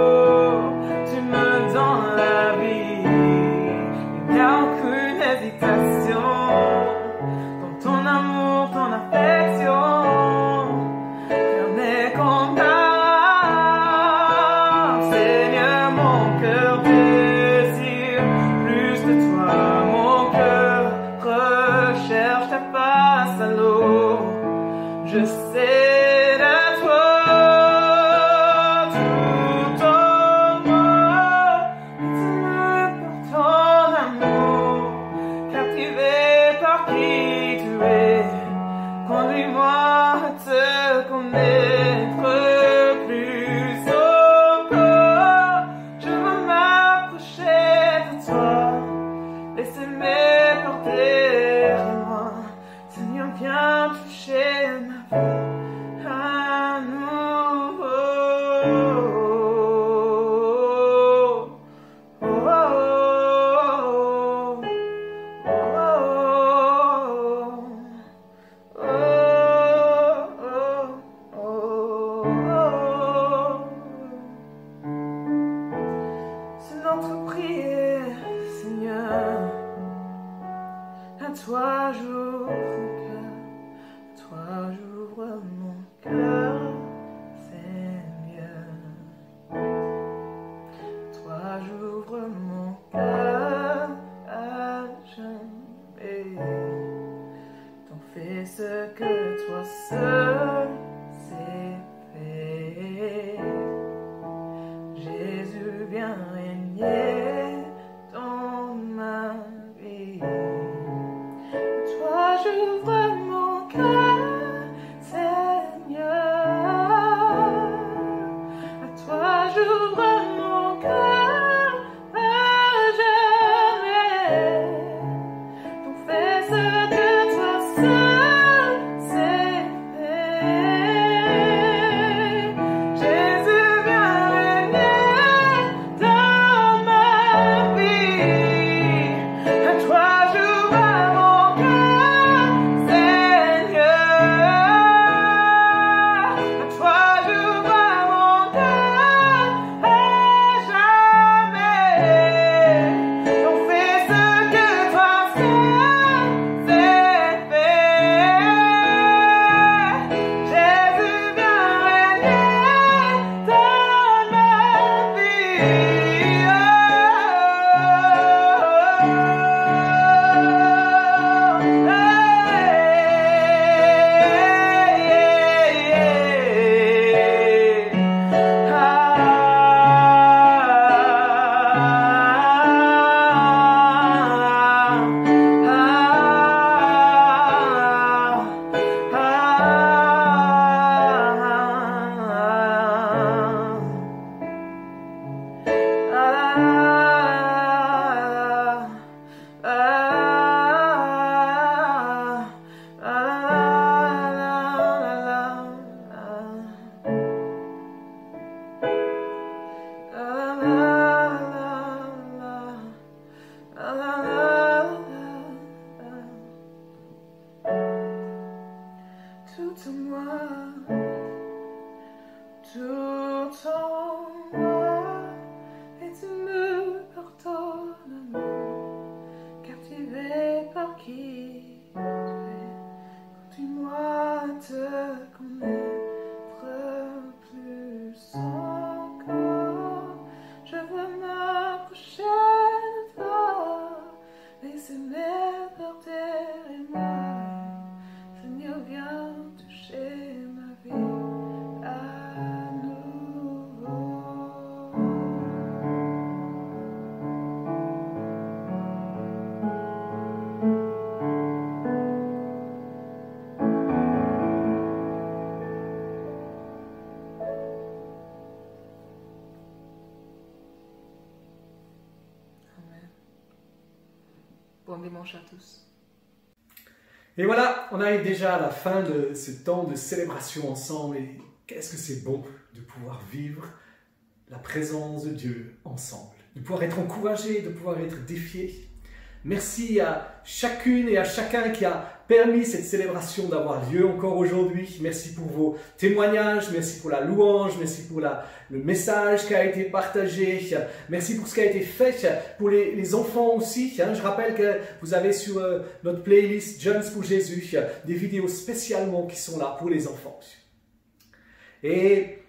tu me donnes la vie, il n'y a aucune hésitation dans ton amour, ton affection, rien n'est comparable. Seigneur, mon cœur désire plus de toi, mon cœur recherche ta face, alors je sais de toi. Tout en moi est ému par ton amour, captivé par qui tu es. Conduis-moi à te connaître plus encore. Je veux m'approcher de toi, laisse-moi porter moi. Seigneur, viens toucher ma vie à nouveau. C'est notre prière, Seigneur. À toi j'ouvre mon cœur, à toi j'ouvre mon cœur, Seigneur. À toi j'ouvre mon cœur à jamais. T'en fais ce que toi seul sais faire. Jésus, viens régner dans ma vie. Toi j'ouvre mon cœur, Seigneur. À toi j'ouvre mon cœur à jamais. T'en fais ce que toi seul sais faire. Jésus, viens régner dans ma vie. À toi j'ouvre mon cœur, Seigneur. À toi j'ouvre mon cœur à jamais. tout en moi, tout en moi, et tu me pardonnes, car tu es par qui tu es. Conduis-moi à te connaître plus encore. Je veux m'approcher de toi, laisser mes peurs derrière moi. Seigneur, viens toucher ma vie à nouveau. Bon dimanche à tous. Et voilà, on arrive déjà à la fin de ce temps de célébration ensemble. Et qu'est-ce que c'est bon de pouvoir vivre la présence de Dieu ensemble, de pouvoir être encouragé, de pouvoir être défié. Merci à chacune et à chacun qui a permis cette célébration d'avoir lieu encore aujourd'hui. Merci pour vos témoignages, merci pour la louange, merci pour le message qui a été partagé, merci pour ce qui a été fait pour les enfants aussi. Je rappelle que vous avez sur notre playlist Jeunes pour Jésus des vidéos spécialement qui sont là pour les enfants. Et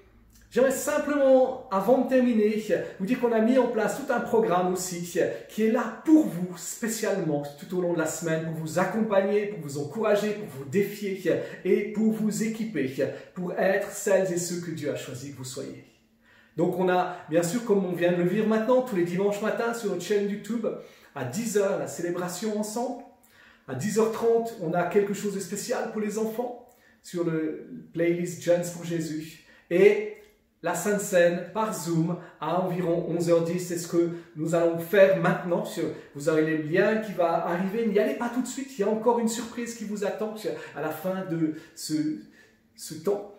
j'aimerais simplement, avant de terminer, vous dire qu'on a mis en place tout un programme aussi qui est là pour vous spécialement tout au long de la semaine, pour vous accompagner, pour vous encourager, pour vous défier et pour vous équiper, pour être celles et ceux que Dieu a choisi que vous soyez. Donc on a, bien sûr, comme on vient de le vivre maintenant, tous les dimanches matins sur notre chaîne YouTube, à 10h, la célébration ensemble. À 10h30, on a quelque chose de spécial pour les enfants sur le playlist Jeunes pour Jésus. Et la Sainte Seine par Zoom à environ 11h10, c'est ce que nous allons faire maintenant. Vous aurez les liens qui vont arriver, n'y allez pas tout de suite, il y a encore une surprise qui vous attend à la fin de ce temps.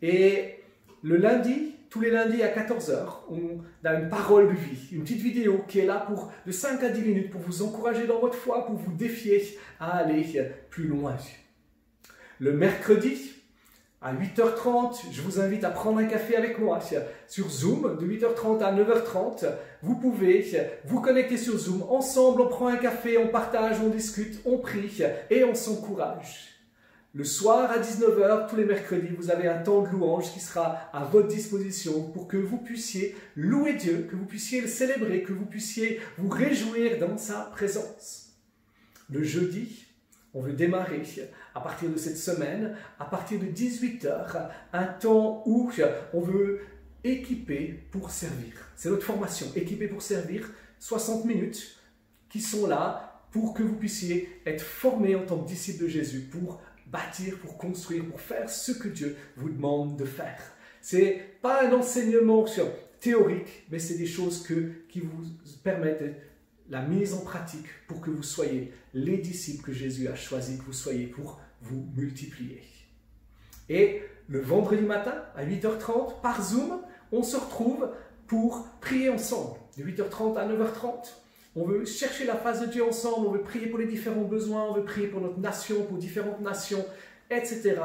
Et le lundi, tous les lundis à 14h, on a une parole de vie, une petite vidéo qui est là pour de 5 à 10 minutes pour vous encourager dans votre foi, pour vous défier à aller plus loin. Le mercredi, à 8h30, je vous invite à prendre un café avec moi sur Zoom, de 8h30 à 9h30. Vous pouvez vous connecter sur Zoom. Ensemble, on prend un café, on partage, on discute, on prie et on s'encourage. Le soir à 19h, tous les mercredis, vous avez un temps de louange qui sera à votre disposition pour que vous puissiez louer Dieu, que vous puissiez le célébrer, que vous puissiez vous réjouir dans sa présence. Le jeudi, on veut démarrer à partir de cette semaine, à partir de 18h, un temps où on veut équiper pour servir. C'est notre formation, équiper pour servir, 60 minutes qui sont là pour que vous puissiez être formés en tant que disciples de Jésus, pour bâtir, pour construire, pour faire ce que Dieu vous demande de faire. Ce n'est pas un enseignement théorique, mais c'est des choses qui vous permettent la mise en pratique pour que vous soyez les disciples que Jésus a choisis que vous soyez pour vous multiplier. Et le vendredi matin, à 8h30, par Zoom, on se retrouve pour prier ensemble. De 8h30 à 9h30, on veut chercher la face de Dieu ensemble, on veut prier pour les différents besoins, on veut prier pour notre nation, pour différentes nations, etc.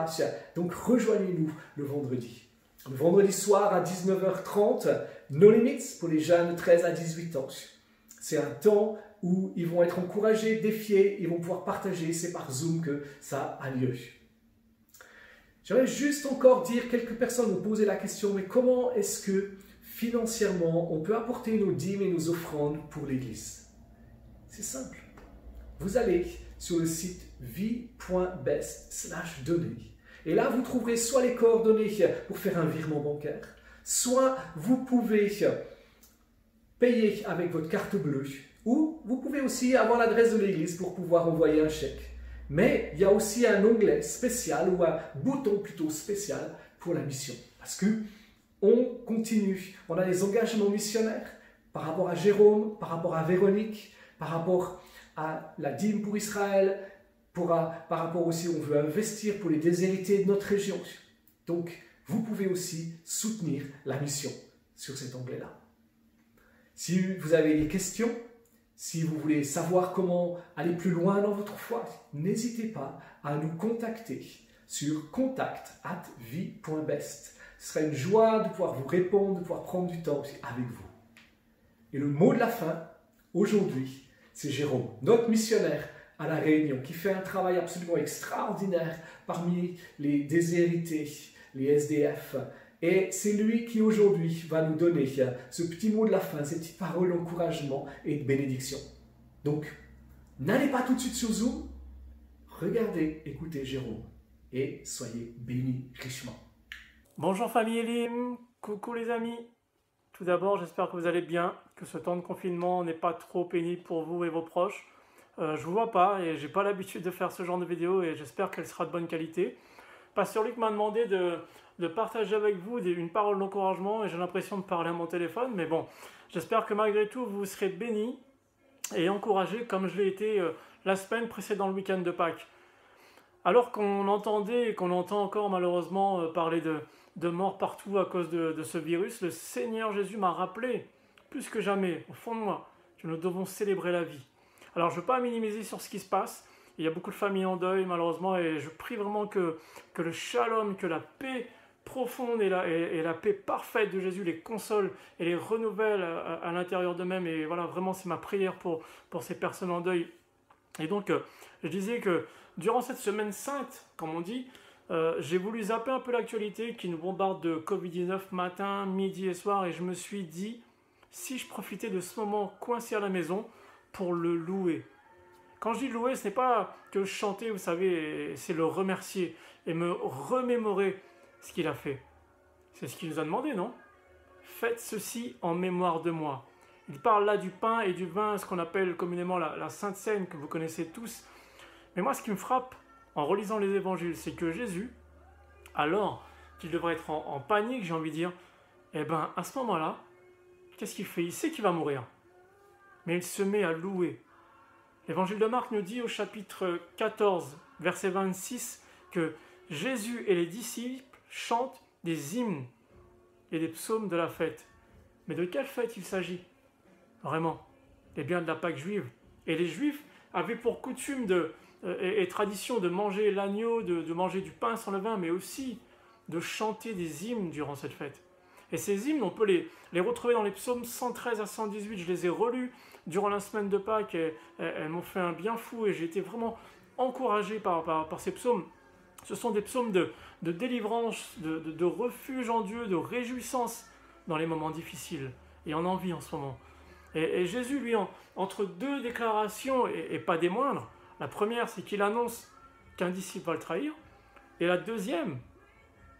Donc rejoignez-nous le vendredi. Le vendredi soir, à 19h30, No Limits pour les jeunes de 13 à 18 ans. C'est un temps où ils vont être encouragés, défiés, ils vont pouvoir partager. C'est par Zoom que ça a lieu. J'aimerais juste encore dire, quelques personnes m'ont posé la question, mais comment est-ce que financièrement on peut apporter nos dîmes et nos offrandes pour l'Église? C'est simple. Vous allez sur le site vie.best/donner. Et là, vous trouverez soit les coordonnées pour faire un virement bancaire, soit vous pouvez payer avec votre carte bleue, ou vous pouvez aussi avoir l'adresse de l'église pour pouvoir envoyer un chèque. Mais il y a aussi un onglet spécial, ou un bouton plutôt spécial pour la mission. Parce que on continue, on a des engagements missionnaires par rapport à Jérôme, par rapport à Véronique, par rapport à la dîme pour Israël, par rapport aussi, on veut investir pour les déshérités de notre région. Donc, vous pouvez aussi soutenir la mission sur cet onglet-là. Si vous avez des questions, si vous voulez savoir comment aller plus loin dans votre foi, n'hésitez pas à nous contacter sur contact@vie.best. Ce sera une joie de pouvoir vous répondre, de pouvoir prendre du temps aussi avec vous. Et le mot de la fin, aujourd'hui, c'est Jérôme, notre missionnaire à La Réunion, qui fait un travail absolument extraordinaire parmi les déshérités, les SDF. Et c'est lui qui aujourd'hui va nous donner ce petit mot de la fin, ces petites paroles d'encouragement et de bénédiction. Donc, n'allez pas tout de suite sur Zoom, regardez, écoutez Jérôme et soyez bénis richement. Bonjour famille Elim, coucou les amis. Tout d'abord, j'espère que vous allez bien, que ce temps de confinement n'est pas trop pénible pour vous et vos proches. Je vous vois pas et j'ai pas l'habitude de faire ce genre de vidéo et j'espère qu'elle sera de bonne qualité. Pasteur Luc m'a demandé de partager avec vous une parole d'encouragement et j'ai l'impression de parler à mon téléphone, mais bon, j'espère que malgré tout vous serez bénis et encouragés comme je l'ai été la semaine précédant le week-end de Pâques. Alors qu'on entendait et qu'on entend encore malheureusement parler de mort partout à cause de ce virus, le Seigneur Jésus m'a rappelé, plus que jamais, au fond de moi, que nous devons célébrer la vie. Alors je ne veux pas minimiser sur ce qui se passe, il y a beaucoup de familles en deuil malheureusement, et je prie vraiment que le shalom, que la paix profonde et la paix parfaite de Jésus les console et les renouvelle à l'intérieur d'eux-mêmes, et voilà, vraiment c'est ma prière pour ces personnes en deuil. Et donc je disais que durant cette semaine sainte, comme on dit, j'ai voulu zapper un peu l'actualité qui nous bombarde de Covid-19 matin, midi et soir, et je me suis dit, si je profitais de ce moment coincé à la maison pour le louer. Quand je dis louer, ce n'est pas que chanter, vous savez, c'est le remercier et me remémorer ce qu'il a fait. C'est ce qu'il nous a demandé, non? Faites ceci en mémoire de moi. Il parle là du pain et du vin, ce qu'on appelle communément la Sainte Seine, que vous connaissez tous. Mais moi, ce qui me frappe en relisant les évangiles, c'est que Jésus, alors qu'il devrait être en panique, j'ai envie de dire, eh ben, à ce moment-là, qu'est-ce qu'il fait? Il sait qu'il va mourir, mais il se met à louer. L'évangile de Marc nous dit au chapitre 14, verset 26, que Jésus et les disciples chantent des hymnes et des psaumes de la fête. Mais de quelle fête il s'agit? Vraiment, eh bien de la Pâque juive. Et les Juifs avaient pour coutume et tradition de manger l'agneau, de manger du pain sans levain, mais aussi de chanter des hymnes durant cette fête. Et ces hymnes, on peut les retrouver dans les psaumes 113 à 118. Je les ai relus durant la semaine de Pâques et elles m'ont fait un bien fou et j'ai été vraiment encouragé par ces psaumes. Ce sont des psaumes de délivrance, de refuge en Dieu, de réjouissance dans les moments difficiles et en envie en ce moment. Et Jésus, lui, entre deux déclarations, et pas des moindres, la première, c'est qu'il annonce qu'un disciple va le trahir, et la deuxième,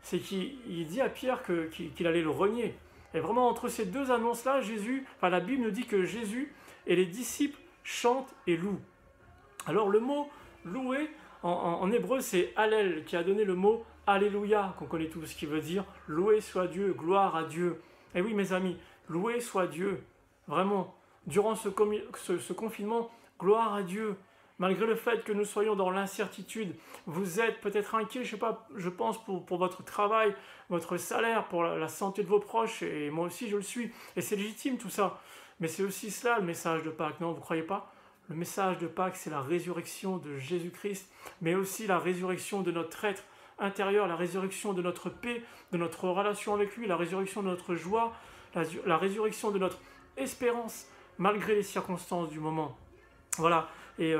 c'est qu'il dit à Pierre qu'il allait le renier. Et vraiment, entre ces deux annonces-là, la Bible nous dit que Jésus et les disciples chantent et louent. Alors le mot « louer », en hébreu, c'est « Hallel » qui a donné le mot « Alléluia » qu'on connaît tous, qui veut dire « Loué soit Dieu, gloire à Dieu ». Et oui, mes amis, loué soit Dieu. Vraiment, durant ce confinement, gloire à Dieu. Malgré le fait que nous soyons dans l'incertitude, vous êtes peut-être inquiets, je pense pour votre travail, votre salaire, pour la santé de vos proches, et moi aussi je le suis. Et c'est légitime tout ça. Mais c'est aussi cela le message de Pâques, non, vous ne croyez pas? Le message de Pâques, c'est la résurrection de Jésus-Christ, mais aussi la résurrection de notre être intérieur, la résurrection de notre paix, de notre relation avec lui, la résurrection de notre joie, la résurrection de notre espérance, malgré les circonstances du moment. Voilà, et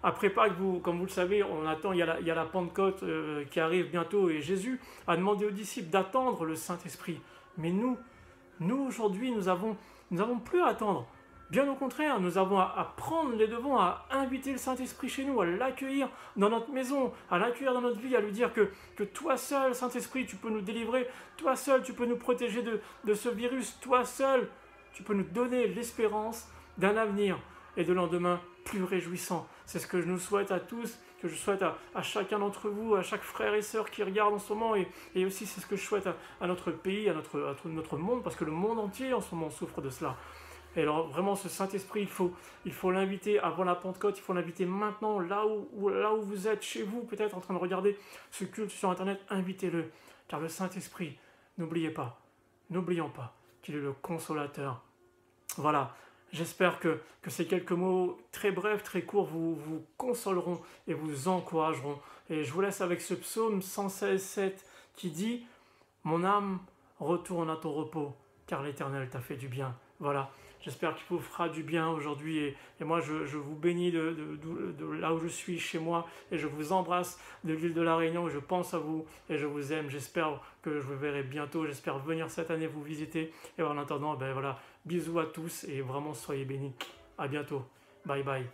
après Pâques, comme vous le savez, on attend, il y a la Pentecôte qui arrive bientôt, et Jésus a demandé aux disciples d'attendre le Saint-Esprit. Mais nous aujourd'hui, nous avons plus à attendre. Bien au contraire, nous avons à prendre les devants, à inviter le Saint-Esprit chez nous, à l'accueillir dans notre maison, à l'accueillir dans notre vie, à lui dire que toi seul, Saint-Esprit, tu peux nous délivrer, toi seul, tu peux nous protéger de ce virus, toi seul, tu peux nous donner l'espérance d'un avenir et de lendemain plus réjouissant. C'est ce que je nous souhaite à tous, que je souhaite à chacun d'entre vous, à chaque frère et sœur qui regarde en ce moment, et aussi c'est ce que je souhaite à notre pays, à notre monde, parce que le monde entier en ce moment souffre de cela. Et alors vraiment ce Saint-Esprit, il faut l'inviter avant la Pentecôte, il faut l'inviter maintenant, là où vous êtes, chez vous, peut-être en train de regarder ce culte sur Internet, invitez-le, car le Saint-Esprit, n'oublions pas qu'il est le consolateur. Voilà, J'espère que ces quelques mots très brefs, très courts vous consoleront et vous encourageront. Et je vous laisse avec ce psaume 116,7 qui dit « Mon âme, retourne à ton repos, car l'Éternel t'a fait du bien. » Voilà, j'espère qu'il vous fera du bien aujourd'hui. Et moi, je vous bénis de là où je suis, chez moi. Et je vous embrasse de l'île de la Réunion. Je pense à vous et je vous aime. J'espère que je vous verrai bientôt. J'espère venir cette année vous visiter. Et en attendant, ben voilà, bisous à tous et vraiment soyez bénis. À bientôt. Bye bye.